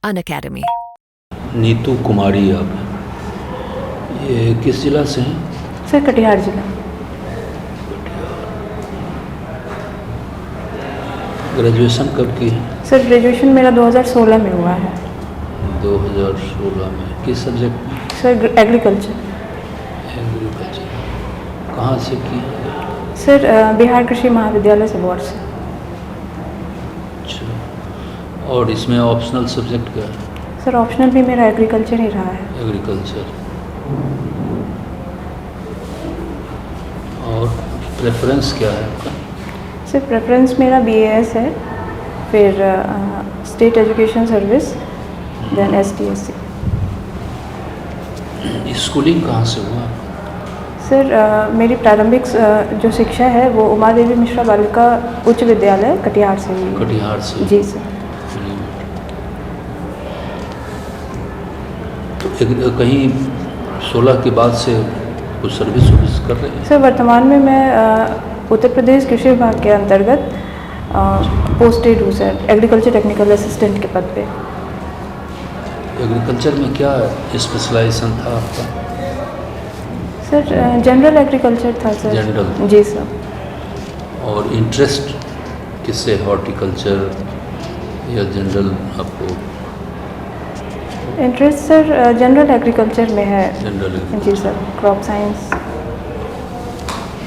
Unacademy. Neetu कुमारी, आप ये किस जिला से हैं? सर कटिहार जिला। ग्रेजुएशन कब की है? सर ग्रेजुएशन मेरा 2016 में हुआ है। 2016 में। किस सब्जेक्ट में? Sir agriculture. एग्रीकल्चर। कहाँ से की? सर बिहार कृषि महाविद्यालय सबौर से। अच्छा, और इसमें ऑप्शनल सब्जेक्ट क्या है? सर ऑप्शनल भी मेरा एग्रीकल्चर ही रहा है। एग्रीकल्चर। और प्रेफरेंस क्या है आपका? सर प्रेफरेंस मेरा BAS है, फिर state education service, then STSC। Schooling कहाँ से हुआ? सर मेरी प्रारंभिक जो शिक्षा है वो उमा देवी मिश्रा बालिका उच्च विद्यालय कटिहार से हुई है। कटिहार से? जी सर। तो कहीं 16 के बाद से कुछ सर्विस कर रहे हैं? सर वर्तमान में मैं उत्तर प्रदेश कृषि विभाग के अंतर्गत पोस्टेड हूँ सर, एग्रीकल्चर टेक्निकल असिस्टेंट के पद पे। एग्रीकल्चर में क्या स्पेशलाइजेशन था आपका? सर जनरल एग्रीकल्चर था सर। जनरल? जी सर। और इंटरेस्ट किससे, हॉर्टिकल्चर या जनरल आपको? इंटरेस्ट सर जनरल एग्रीकल्चर में है। जनरल? जी सर, क्रॉप साइंस।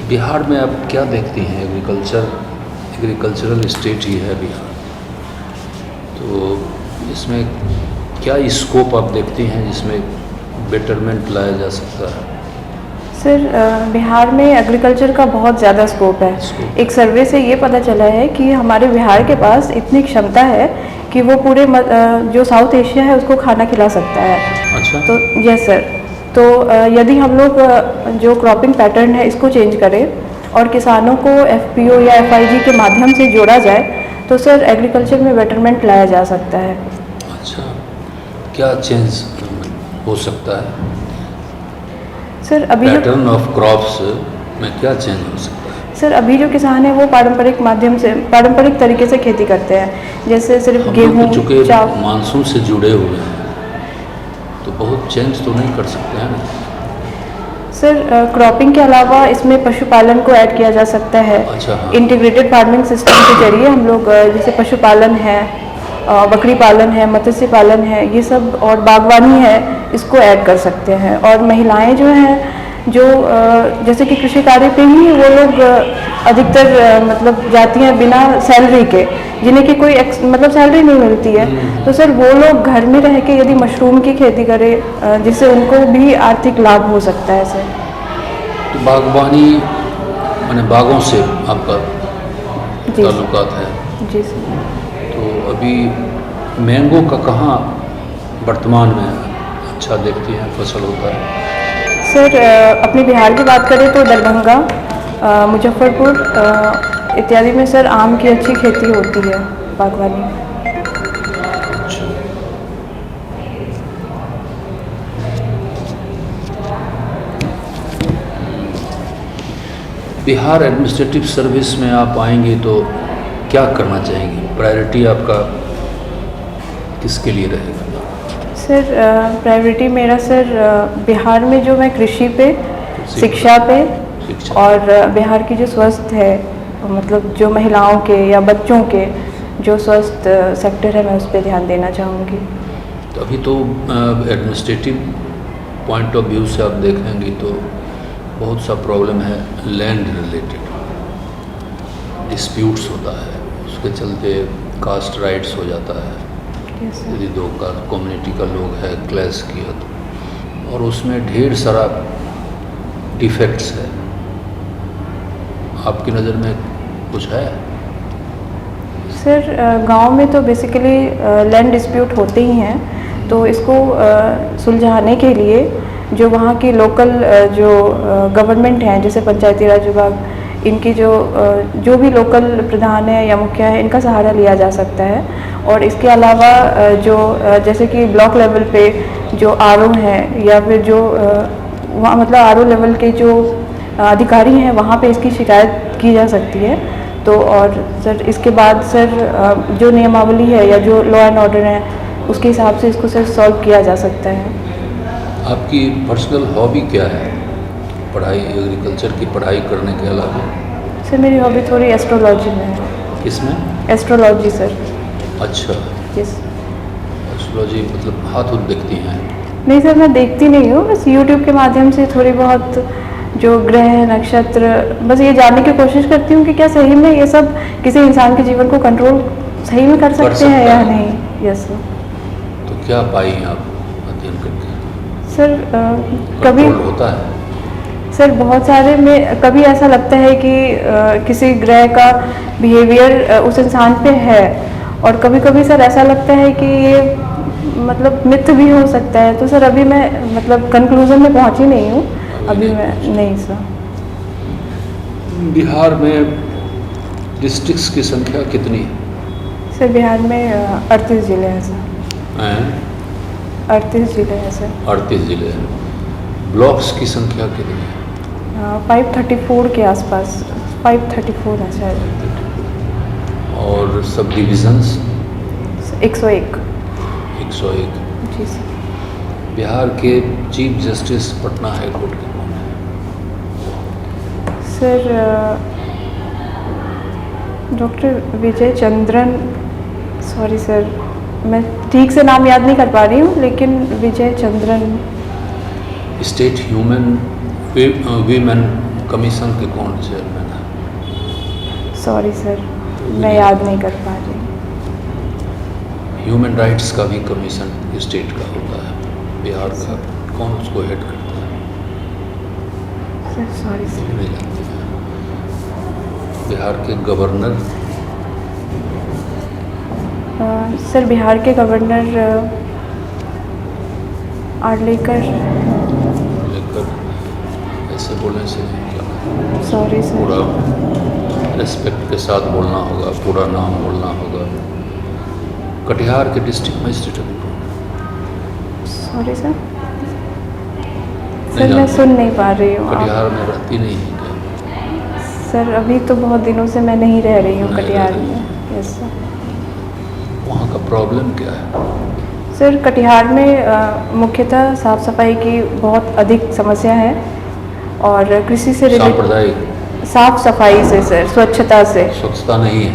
बिहार में आप क्या देखती हैं? एग्रीकल्चरल स्टेट ही है बिहार, तो इसमें क्या स्कोप आप देखती हैं जिसमें बेटरमेंट लाया जा सकता है? सर बिहार में एग्रीकल्चर का बहुत ज़्यादा स्कोप है। एक सर्वे से ये पता चला है कि हमारे बिहार के पास इतनी क्षमता है कि वो पूरे जो साउथ एशिया है उसको खाना खिला सकता है। अच्छा। तो यस सर, तो यदि हम लोग जो क्रॉपिंग पैटर्न है इसको चेंज करें और किसानों को FPO या FIG के माध्यम से जोड़ा जाए तो सर एग्रीकल्चर में बेटरमेंट लाया जा सकता है। अच्छा, क्या चेंज हो सकता है? सर अभी पैटर्न ऑफ क्रॉप्स में क्या चेंज हो सकता है? सर अभी जो किसान है वो पारंपरिक तरीके से खेती करते हैं, जैसे सिर्फ गेहूँ, चूँकि मानसून से जुड़े हुए हैं तो बहुत चेंज तो नहीं कर सकते हैं ना? सर क्रॉपिंग के अलावा इसमें पशुपालन को ऐड किया जा सकता है। अच्छा, हाँ। इंटीग्रेटेड फार्मिंग सिस्टम के जरिए हम लोग जैसे पशुपालन है, बकरी पालन है, मत्स्य पालन है, ये सब, और बागवानी है, इसको ऐड कर सकते हैं। और महिलाएं जो हैं जो जैसे कि कृषि कार्य पे ही वो लोग अधिकतर मतलब जाती हैं बिना सैलरी के, जिन्हें कि कोई मतलब सैलरी नहीं मिलती है, तो सर वो लोग घर में रह के यदि मशरूम की खेती करें जिससे उनको भी आर्थिक लाभ हो सकता है सर। तो बागवानी माने बागों से आपका ताल्लुकात है? जी सर। तो अभी मैंगो का कहाँ वर्तमान में अच्छा देखती हैं फसल होता है? सर अपने बिहार की बात करें तो दरभंगा, मुजफ्फरपुर इत्यादि में सर आम की अच्छी खेती होती है, बागवानी। अच्छा। बिहार एडमिनिस्ट्रेटिव सर्विस में आप आएंगे तो क्या करना चाहेंगे? प्रायोरिटी आपका किसके लिए रहेगा? सर प्रायोरिटी मेरा सर बिहार में जो मैं कृषि पे, शिक्षा पे, और बिहार की जो स्वस्थ है, मतलब जो महिलाओं के या बच्चों के जो स्वस्थ सेक्टर है, मैं उस पर ध्यान देना चाहूँगी। तो अभी तो एडमिनिस्ट्रेटिव पॉइंट ऑफ व्यू से आप देखेंगे तो बहुत सा प्रॉब्लम है, लैंड रिलेटेड डिस्प्यूट्स होता है, उसके चलते कास्ट राइट्स हो जाता है। यदि दो का कम्युनिटी का लोग है क्लैश किया तो, और उसमें ढेर सारा डिफेक्ट्स है। आपकी नज़र में कुछ है? सर गांव में तो बेसिकली लैंड डिस्प्यूट होते ही हैं, तो इसको सुलझाने के लिए जो वहाँ की लोकल जो गवर्नमेंट हैं, जैसे पंचायती राज विभाग, इनकी जो भी लोकल प्रधान है या मुखिया है, इनका सहारा लिया जा सकता है। और इसके अलावा जो जैसे कि ब्लॉक लेवल पे जो RO हैं या फिर जो वहाँ मतलब RO लेवल के जो अधिकारी हैं, वहाँ पे इसकी शिकायत की जा सकती है। तो और सर इसके बाद सर जो नियमावली है या जो लॉ एंड ऑर्डर है उसके हिसाब से इसको सर सॉल्व किया जा सकता है। आपकी पर्सनल हॉबी क्या है पढ़ाई, एग्रीकल्चर की पढ़ाई करने के अलावा? सर मेरी हॉबी थोड़ी एस्ट्रोलॉजी में है। किसमें? Astrology sir. अच्छा, यस। एस्ट्रोलॉजी मतलब हाथ उत देखती हैं? नहीं सर, मैं देखती नहीं हूँ, बस यूट्यूब के माध्यम से थोड़ी बहुत जो ग्रह नक्षत्र, बस ये जानने की कोशिश करती हूँ कि क्या सही में ये सब किसी इंसान के जीवन को कंट्रोल सही में कर सकते हैं या नहीं। Yes sir. तो क्या पाई आप अध्ययन करके? सर कभी कंट्रोल होता है? सर बहुत सारे में कभी ऐसा लगता है कि किसी ग्रह का बिहेवियर उस इंसान पे है, और कभी कभी सर ऐसा लगता है कि ये मतलब मिथ भी हो सकता है। तो सर अभी मैं मतलब कंक्लूजन में पहुंची नहीं हूँ अभी मैं। नहीं सर। बिहार में डिस्ट्रिक्ट्स की संख्या कितनी है? सर बिहार में 38 जिले हैं सर। हैं? 38 जिले हैं सर। 38 जिले हैं। ब्लॉक्स की संख्या कितनी है? 534 के आसपास, 534 है शायद। और सब डिविजन्स? 101। 101। जी सर। बिहार के chief justice Patna high court के कौन है? सर डॉक्टर विजय चंद्रन, सॉरी सर मैं ठीक से नाम याद नहीं कर पा रही हूँ, लेकिन Vijay Chandran. State human women commission के कौन चेयरमैन है? सॉरी सर मैं याद नहीं कर पा रही। ह्यूमन राइट्स का भी कमीशन स्टेट का होता है, बिहार का कौन उसको हेड करता है? Sir sorry sir. नहीं जानते हैं। बिहार के गवर्नर? सर बिहार के गवर्नर आर्लेकर। लेकर ऐसे बोलने से नहीं क्या? Sorry sir. पूरा रेस्पेक्ट के साथ बोलना होगा, पूरा नाम बोलना होगा। कटिहार के डिस्ट्रिक्ट मजिस्ट्रेट अभी कौन है? Sorry sir. सर मैं सुन नहीं पा रही हूँ। कटिहार में रहती नहीं है क्या? सर अभी तो बहुत दिनों से मैं नहीं रह रही हूँ नहीं कटिहार रह रही में। Yes sir. वहाँ का प्रॉब्लम क्या है? सर कटिहार में मुख्यतः साफ सफाई की बहुत अधिक समस्या है, और कृषि से सांप्रदायिक साफ सफाई से सर, स्वच्छता से। स्वच्छता नहीं है?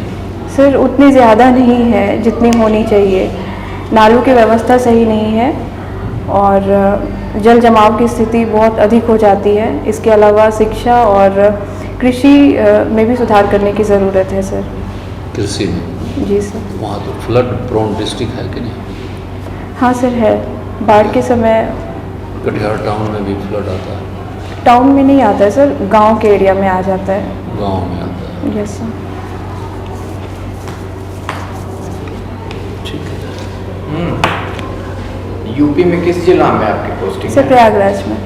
सर उतनी ज़्यादा नहीं है जितनी होनी चाहिए। नालों की व्यवस्था सही नहीं है, और जल जमाव की स्थिति बहुत अधिक हो जाती है। इसके अलावा शिक्षा और कृषि में भी सुधार करने की ज़रूरत है सर। कृषि में? जी सर। वहाँ तो फ्लड प्रोन डिस्ट्रिक्ट है कि नहीं? हाँ सर है। बाढ़ के समय कटिहार टाउन में भी फ्लड आता है? टाउन में नहीं आता है सर, गांव के एरिया में आ जाता है। गांव में आता है? Yes sir. ठीक है। यूपी में किस जिला में आपकी पोस्टिंग सर है? प्रयागराज में।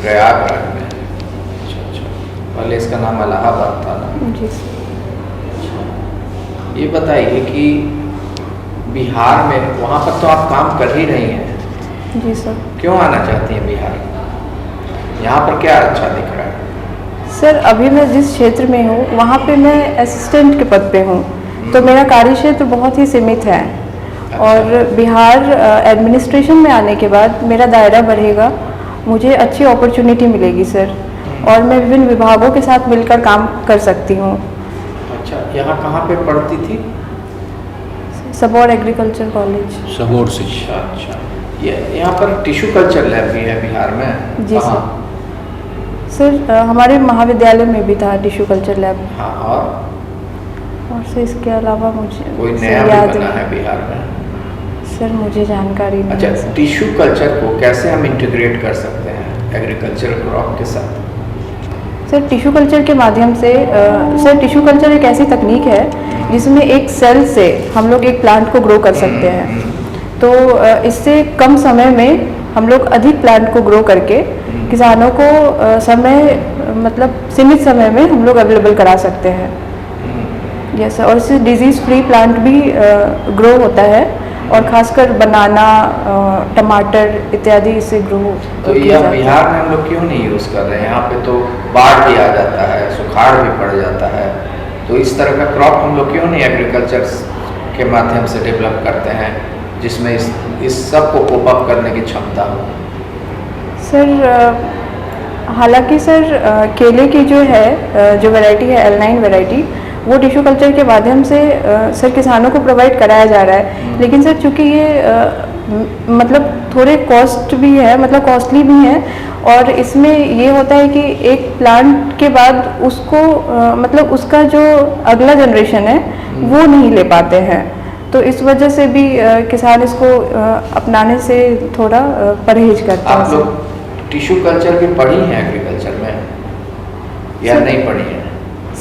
प्रयागराज में। अच्छा। पहले इसका नाम इलाहाबाद था ना? जी सर। ये बताइए कि बिहार में, वहाँ पर तो आप काम कर ही रही हैं, जी सर। क्यों आना चाहती हैं बिहार? यहाँ पर क्या अच्छा दिख रहा है? सर अभी मैं जिस क्षेत्र में हूँ वहाँ पे मैं असिस्टेंट के पद पे हूँ, तो मेरा कार्य क्षेत्र बहुत ही सीमित है। और बिहार एडमिनिस्ट्रेशन में आने के बाद मेरा दायरा बढ़ेगा, मुझे अच्छी अपॉर्चुनिटी मिलेगी सर, और मैं विभिन्न विभागों के साथ मिलकर काम कर सकती हूँ। अच्छा, यहाँ कहाँ पे पढ़ती थी? Sabour agriculture college. सबौर शिक्षा। अच्छा। ये यहाँ पर टिश्यू कल्चर लैब भी है बिहार में? जी कहाँ? सर हमारे महाविद्यालय में भी था टिश्यू कल्चर लैब। हाँ, और सर इसके अलावा मुझे कोई सर नया भी याद बना नहीं। है बिहार में? सर मुझे जानकारी नहीं है अच्छा, सर। टिश्यू कल्चर को कैसे हम इंटीग्रेट कर सकते हैं एग्रीकल्चर क्रॉप के साथ? सर टिश्यू कल्चर के माध्यम से सर टिश्यू कल्चर एक ऐसी तकनीक है जिसमें एक सेल से हम लोग एक प्लांट को ग्रो कर सकते हैं। तो इससे कम समय में हम लोग अधिक प्लांट को ग्रो करके किसानों को समय मतलब सीमित समय में हम लोग अवेलेबल करा सकते हैं। Yes sir. और इससे डिजीज़ फ्री प्लांट भी ग्रो होता है, और खासकर बनाना, टमाटर इत्यादि इससे ग्रो तो यह बिहार में हम लोग क्यों नहीं यूज़ कर रहे हैं? यहाँ पे तो बाढ़ भी आ जाता है, सुखाड़ भी पड़ जाता है, तो इस तरह का क्रॉप हम लोग क्यों नहीं एग्रीकल्चर के माध्यम से डेवलप करते हैं? जिसमें इस सब को कोप अप करने की क्षमता हो? सर हालांकि सर केले की जो है जो वैरायटी है L9 वैरायटी, वो टिश्यू कल्चर के माध्यम से सर किसानों को प्रोवाइड कराया जा रहा है। लेकिन सर चूँकि ये मतलब थोड़े कॉस्ट भी है, मतलब कॉस्टली भी है, और इसमें ये होता है कि एक प्लांट के बाद उसको मतलब उसका जो अगला जनरेशन है वो नहीं ले पाते हैं। तो इस वजह से भी किसान इसको अपनाने से थोड़ा परहेज करते हैं। आप लोग टिश्यू कल्चर भी पढ़ी हैं एग्रीकल्चर में या सर, नहीं पढ़ी है?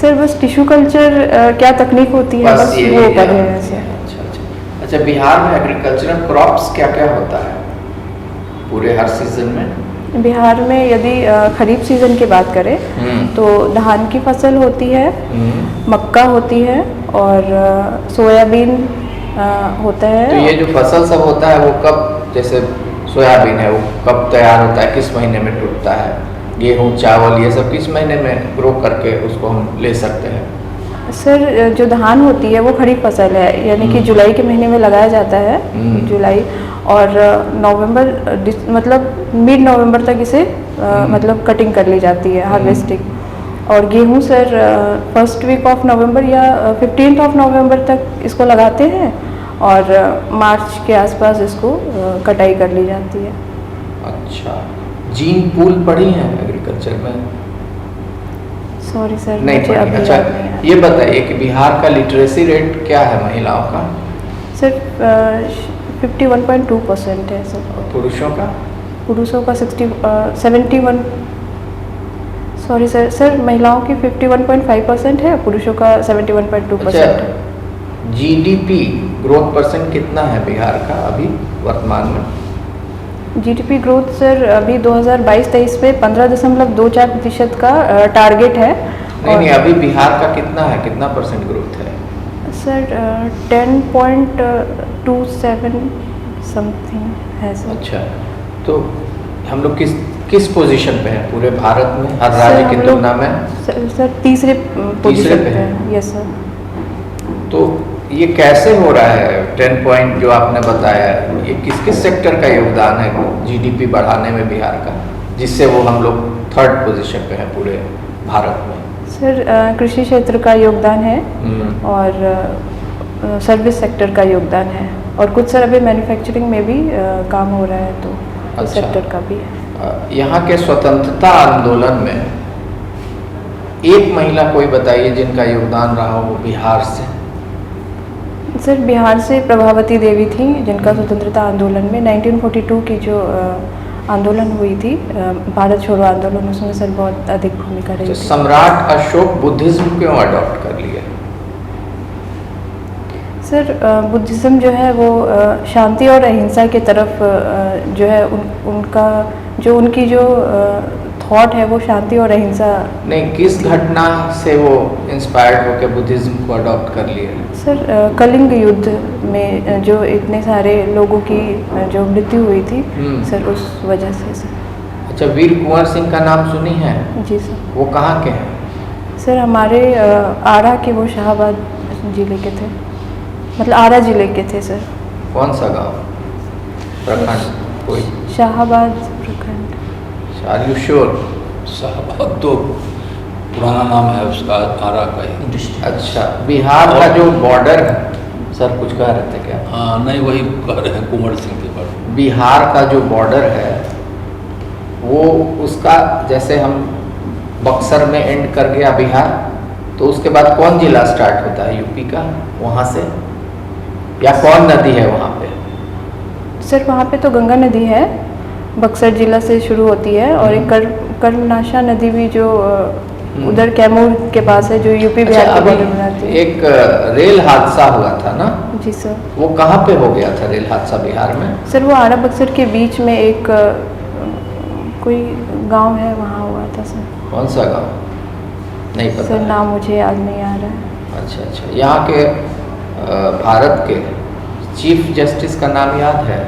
सर बस टिश्यू कल्चर क्या तकनीक होती है बस ये वो पढ़े हैं सर। अच्छा, बिहार में एग्रीकल्चरल क्रॉप्स क्या क्या होता है पूरे हर सीजन में? बिहार में यदि खरीफ सीजन की बात करें तो धान की फसल होती है, मक्का होती है और सोयाबीन होता है। तो ये जो फसल सब होता है वो कब, जैसे सोयाबीन है वो कब तैयार होता है, किस महीने में टूटता है? गेहूँ, चावल, ये सब किस महीने में ग्रो करके उसको हम ले सकते हैं? सर जो धान होती है वो खरीफ फसल है, यानी कि जुलाई के महीने में लगाया जाता है, जुलाई, और नवंबर मतलब मिड नवंबर तक इसे मतलब कटिंग कर ली जाती है, हार्वेस्टिंग। और गेहूं sir first week of November या 15th ऑफ नवंबर तक इसको लगाते हैं और मार्च के आसपास इसको कटाई कर ली जाती है। अच्छा, जीन पूल पढ़ी हैं एग्रीकल्चर में? सॉरी सर नहीं मुझे पढ़ी। अभी अच्छा, याद नहीं है। ये बताइए कि बिहार का लिटरेसी रेट क्या है महिलाओं का? सर 51.2% है सर। और पुरुषों का? पुरुषों का 71, सॉरी सर महिलाओं की 51.5% है, पुरुषों का 71.2% है। जीडीपी ग्रोथ परसेंट कितना है बिहार का अभी वर्तमान में? जीडीपी ग्रोथ सर अभी 2022-23 में 15.24% का टारगेट है। नहीं, अभी बिहार का कितना है, कितना परसेंट ग्रोथ है? सर 10.27 समथिंग है सर। अच्छा, तो हम लोग किस पोजीशन पे हैं पूरे भारत में, हर राज्य की तुलना में? सर तीसरे पोजीशन पे है। Yes sir. तो ये कैसे हो रहा है? 10 पॉइंट जो आपने बताया, ये किस किस सेक्टर का योगदान है जीडीपी बढ़ाने में बिहार का, जिससे वो हम लोग थर्ड पोजीशन पे हैं पूरे भारत में? सर कृषि क्षेत्र का योगदान है और सर्विस सेक्टर का योगदान है, और कुछ सर अभी मैन्युफैक्चरिंग में भी काम हो रहा है, तो उस सेक्टर का भी है। यहाँ के स्वतंत्रता आंदोलन में एक महिला कोई बताइए जिनका योगदान रहा हो बिहार से? सर बिहार से प्रभावती देवी थी, जिनका स्वतंत्रता आंदोलन में 1942 की जो आंदोलन हुई थी, भारत छोड़ो आंदोलन, उसमें सर बहुत अधिक भूमिका रही थी। सम्राट अशोक बुद्धिज्म क्यों अडॉप्ट कर लिया? सर बुद्धिज़्म जो है वो शांति और अहिंसा की तरफ जो है उनकी जो थॉट है वो शांति और अहिंसा। नहीं, किस घटना से वो इंस्पायर्ड होकर बुद्धिज्म को अडॉप्ट कर लिया? सर कलिंग युद्ध में जो इतने सारे लोगों की जो मृत्यु हुई थी सर, उस वजह से सर। अच्छा, वीर कुंवर सिंह का नाम सुनी है? जी सर। वो कहाँ के हैं? सर हमारे आरा के, वो शाहाबाद जिले के थे, मतलब आरा जिले के थे सर। कौन सा गांव, प्रखंड कोई? शाहाबाद प्रखंड। Are you sure? शाहबाद तो पुराना नाम है उसका, आरा का ही। अच्छा, बिहार का जो बॉर्डर है सर, कुछ कह रहे थे क्या? हाँ नहीं, वही कह रहे हैं कुंवर सिंह के बारे में। बिहार का जो बॉर्डर है वो उसका, जैसे हम बक्सर में एंड कर गया बिहार, तो उसके बाद कौन जिला स्टार्ट होता है यूपी का वहाँ से, या कौन नदी है वहाँ पे? सर वहाँ पे तो गंगा नदी है, बक्सर जिला से शुरू होती है, और एक कर्मनाशा नदी भी जो उधर कैमूर के पास है, जो यूपी बिहार के बॉर्डर में आती है। एक रेल हादसा हुआ था ना? जी सर। वो कहाँ पे हो गया था रेल हादसा बिहार में? सर वो आरा बक्सर के बीच में एक कोई गांव है, वहाँ हुआ था सर। कौन सा गांव? नहीं पता सर नाम मुझे याद नहीं आ रहा है। अच्छा, यहाँ के भारत के चीफ जस्टिस का नाम याद है?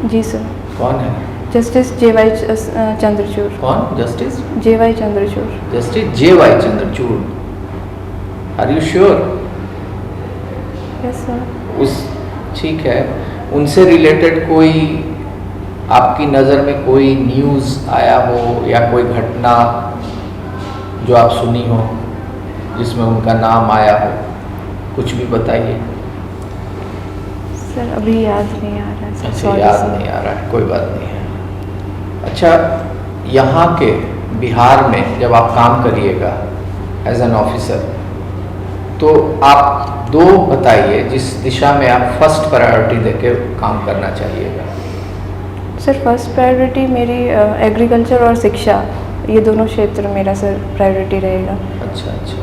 जी सर। कौन है? Justice JY Chandrachud. कौन justice? JY Chandrachud. Justice JY Chandrachud. Are you sure? Yes sir. ठीक है। उनसे रिलेटेड कोई आपकी नज़र में कोई न्यूज़ आया हो या कोई घटना जो आप सुनी हो जिसमें उनका नाम आया हो, कुछ भी बताइए। सर अभी याद नहीं आ रहा है सर, अच्छा, sorry याद सर। नहीं आ रहा है, कोई बात नहीं है। अच्छा, यहाँ के बिहार में जब आप काम करिएगा एज एन ऑफिसर, तो आप दो बताइए जिस दिशा में आप फर्स्ट प्रायोरिटी देके काम करना चाहिएगा। सर फर्स्ट प्रायोरिटी मेरी एग्रीकल्चर और शिक्षा, ये दोनों क्षेत्र मेरा सर प्रायोरिटी रहेगा। अच्छा अच्छा,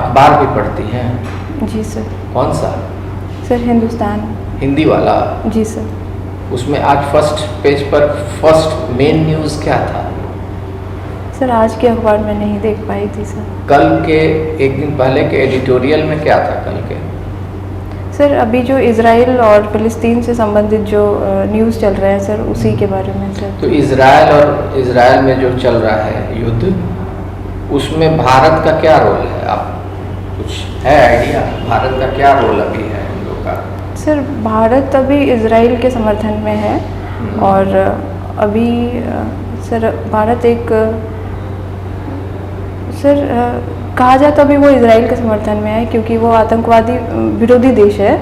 अखबार भी पढ़ती हैं? जी सर। कौन सा? सर हिंदुस्तान। हिंदी वाला? जी सर। उसमें आज फर्स्ट पेज पर फर्स्ट मेन न्यूज़ क्या था? सर आज के अखबार में नहीं देख पाई थी सर। कल के एक दिन पहले के एडिटोरियल में क्या था कल के? सर अभी जो इज़राइल और फ़िलिस्तीन से संबंधित जो न्यूज़ चल रहे हैं सर, उसी के बारे में सर। तो इज़राइल में जो चल रहा है युद्ध, उसमें भारत का क्या रोल है? आप कुछ है आइडिया, भारत का क्या रोल अभी है हम लोग का? सर भारत अभी इज़राइल के समर्थन में है और अभी सर भारत एक सर कहा जाए तो अभी वो इज़राइल के समर्थन में है क्योंकि वो आतंकवादी विरोधी देश है,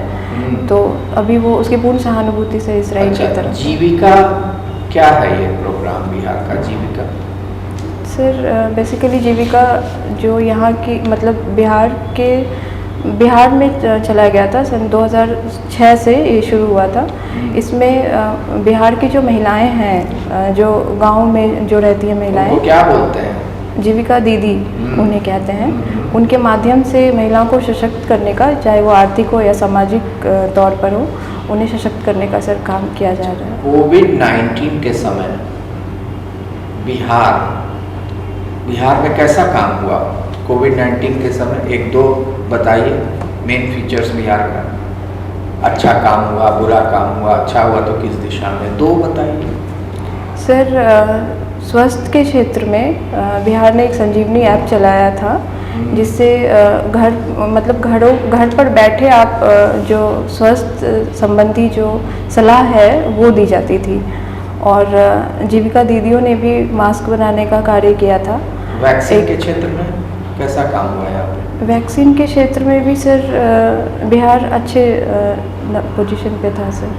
तो अभी वो उसकी पूर्ण सहानुभूति से इज़राइल की तरफ। जीविका क्या है ये प्रोग्राम बिहार का जीविका? सर बेसिकली जीविका जो यहाँ की मतलब बिहार में चला गया था सन 2006 से ये शुरू हुआ था। इसमें बिहार की जो महिलाएं हैं, जो गांव में जो रहती हैं महिलाएं, उनको क्या बोलते हैं? जीविका दीदी उन्हें कहते हैं। उनके माध्यम से महिलाओं को सशक्त करने का, चाहे वो आर्थिक हो या सामाजिक तौर पर हो, उन्हें सशक्त करने का सर काम किया जा रहा है। कोविड-19 के समय बिहार में कैसा काम हुआ? कोविड-19 के समय एक दो बताइए मेन फीचर्स बिहार का। अच्छा काम हुआ, बुरा काम हुआ, अच्छा हुआ तो किस दिशा में, दो बताइए। सर स्वास्थ्य के क्षेत्र में बिहार ने एक संजीवनी ऐप चलाया था, जिससे घर पर बैठे आप जो स्वास्थ्य संबंधी जो सलाह है वो दी जाती थी। और जीविका दीदियों ने भी मास्क बनाने का कार्य किया था। वैक्सीन के क्षेत्र में कैसा काम हुआ है यहाँ पे? वैक्सीन के क्षेत्र में भी सर बिहार अच्छे पोजीशन पे था सर।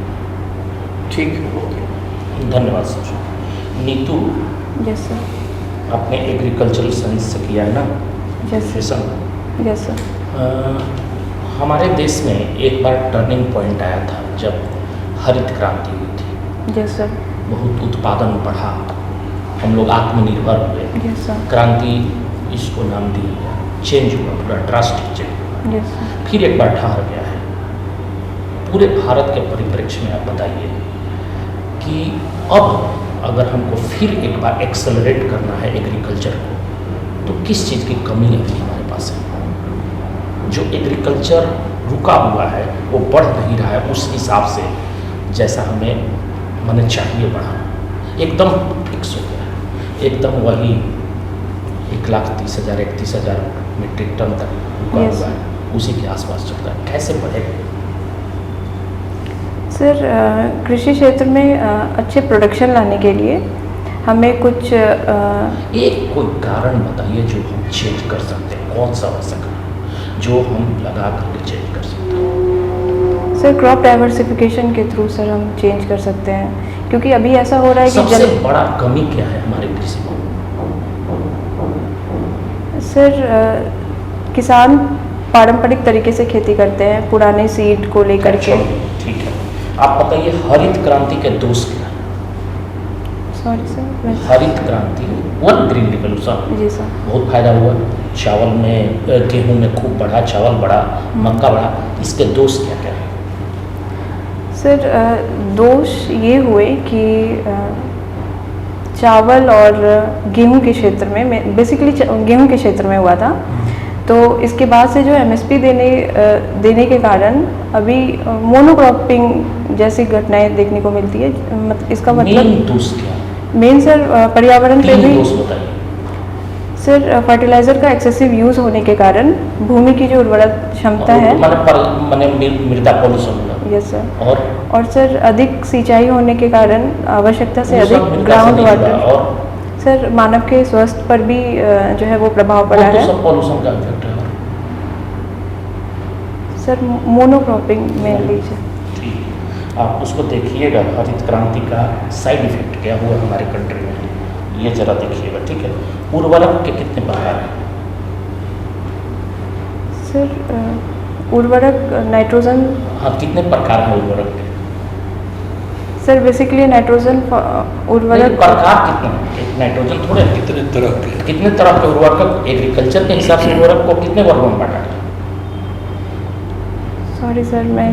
ठीक है, ओके, धन्यवाद सर। Neetu, yes sir. आपने एग्रीकल्चरल साइंस से किया है ना? Yes sir. Yes sir. हमारे देश में एक बार टर्निंग पॉइंट आया था जब हरित क्रांति हुई थी। Yes sir. बहुत उत्पादन बढ़ा, हम लोग आत्मनिर्भर हुए। Yes sir. क्रांति इसको नाम दिया गया, चेंज हुआ, पूरा ड्रास्टिक चेंज हुआ। Yes sir. फिर एक बार ठहर गया है। पूरे भारत के परिप्रेक्ष्य में आप बताइए कि अब अगर हमको फिर एक बार एक्सेलरेट करना है एग्रीकल्चर को, तो किस चीज़ की कमी अभी हमारे पास है? जो एग्रीकल्चर रुका हुआ है वो बढ़ नहीं रहा है उस हिसाब से जैसा हमें माने चाहिए बढ़ाना। एकदम फिक्स हो गया है, एकदम वही 1,30,000 31,000 मीट्रिक टन तक रुका हुआ है, उसी के आसपास चल रहा है। कैसे बढ़ेगा? सर कृषि क्षेत्र में अच्छे प्रोडक्शन लाने के लिए हमें कुछ एक कोई कारण बताइए जो हम चेंज कर सकते हैं, कौन सा हो सकता जो हम लगा करके चेंज कर सकते हैं? सर क्रॉप डाइवर्सिफिकेशन के थ्रू सर हम चेंज कर सकते हैं, क्योंकि अभी ऐसा हो रहा है कि सबसे बड़ा कमी क्या है हमारे कृषि में? सर किसान पारंपरिक तरीके से खेती करते हैं, पुराने सीड को लेकर के। ठीक है, आप बताइए हरित क्रांति के दोष क्या है? Sorry sir. हरित क्रांति वन ग्रीन रिवोल्यूशन, जी सर। बहुत फायदा हुआ, चावल में गेहूं में खूब बढ़ा, चावल बढ़ा, मक्का बढ़ा, इसके दोष क्या क्या है? सर दोष ये हुए कि चावल और गेहूं के क्षेत्र में, बेसिकली गेहूं के क्षेत्र में हुआ था, तो इसके बाद से जो एमएसपी देने के कारण अभी मोनोक्रॉपिंग जैसी घटनाएं देखने को मिलती है। इसका मतलब मेन दोष क्या है? मेन सर पर्यावरण पे भी दोष बताइए। सर फर्टिलाइजर का एक्सेसिव यूज होने के कारण भूमि की जो उर्वरक क्षमता है, माने मृदा पॉल्यूशन, यस सर। और सर अधिक सिंचाई होने के कारण आवश्यकता से वो सब अधिक मिलकर ग्राउंड से नहीं जुड़ा। वाटर और सर मानव के स्वास्थ्य पर भी जो है वो प्रभाव पड़ा वो तो है। सब पॉल्यूशन का इफेक्ट है। Sir monocropping mainly sir. ठीक, आप उसको देखिएगा हरित क्रांति का साइड इफेक्ट क्या हुआ हमारे कंट्री में, ये जरा देखिएगा, ठीक है। उर्वरक के कितने प्रकार हैं? सर उर्वरक नाइट्रोजन। हाँ, कितने प्रकार हैं उर्वरक के? सर बेसिकली नाइट्रोजन नहीं, उर्वरक प्रकार कितने हैं? एक नाइट्रोजन थोड़े हैं। कितने तरह के? कितने तरह के उर्वरक? एग्रीकल्चर के हिसाब से उर्वरक को कितने वर्गों में बांटा गया? सॉरी सर मैं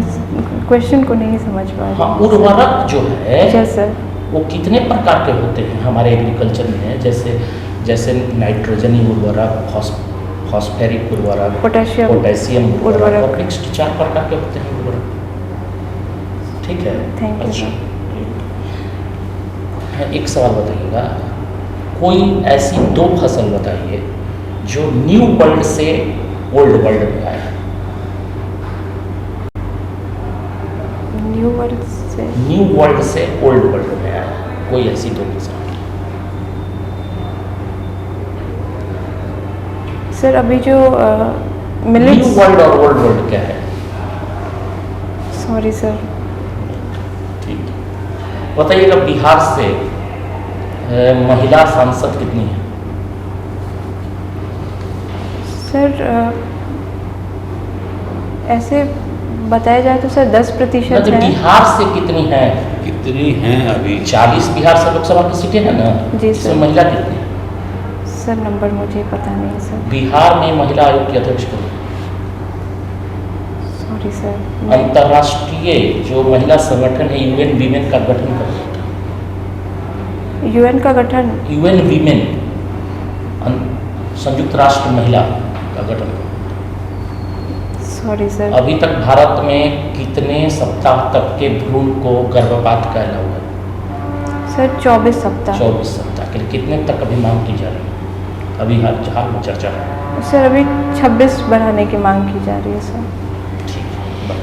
क्वेश्चन को नहीं समझ पा रही हाँ, हूँ। उर्वरक जो है यस सर। वो कितने प्रकार के होते हैं हमारे एग्रीकल्चर में? जैसे नाइट्रोजनी उर्वरक, फॉस्फेरिक उर्वरक, पोटेशियम उर्वरक, और नेक्स्ट 4 प्रकार के होते हैं उर्वरक। ठीक है, Thank you, अच्छा। हाँ, एक सवाल बताइएगा, कोई ऐसी 2 फसल बताइए जो न्यू वर्ल्ड से ओल्ड वर्ल्ड में आए। न्यू वर्ल्ड से न्यू वर्ल्ड से ओल्ड वर्ल्ड में आया, कोई ऐसी 2 फसल। सर अभी जो न्यू मिलेट्स। वर्ल्ड और ओल्ड वर्ल्ड क्या है? Sorry sir. ठीक, बताइएगा बिहार से महिला सांसद कितनी है? सर ऐसे बताया जाए तो सर 10% मतलब है। बिहार से कितनी है? कितनी हैं अभी? 40 बिहार से लोकसभा की सीटें हैं ना? जी इसमें सर। महिला कितनी है? सर नंबर मुझे पता नहीं सर। बिहार में महिला आयोग की अध्यक्ष कौन है? Sorry sir. अंतर्राष्ट्रीय जो महिला संगठन है यूएन वीमेन का गठन कर होता है। यूएन का गठन। यूएन वीमेन, संयुक्त राष्ट्र महिला का गठन। Sorry sir. अभी तक भारत में कितने सप्ताह तक के भ्रूण को गर्भपात का अलाउ है? सर 24 सप्ताह। 24 सप्ताह के लिए कितने तक अभी मांग की जा रही है? अभी हाल में चर्चा है। सर अभी 26 बढ़ाने की मांग की जा रही है सर। ठीक है।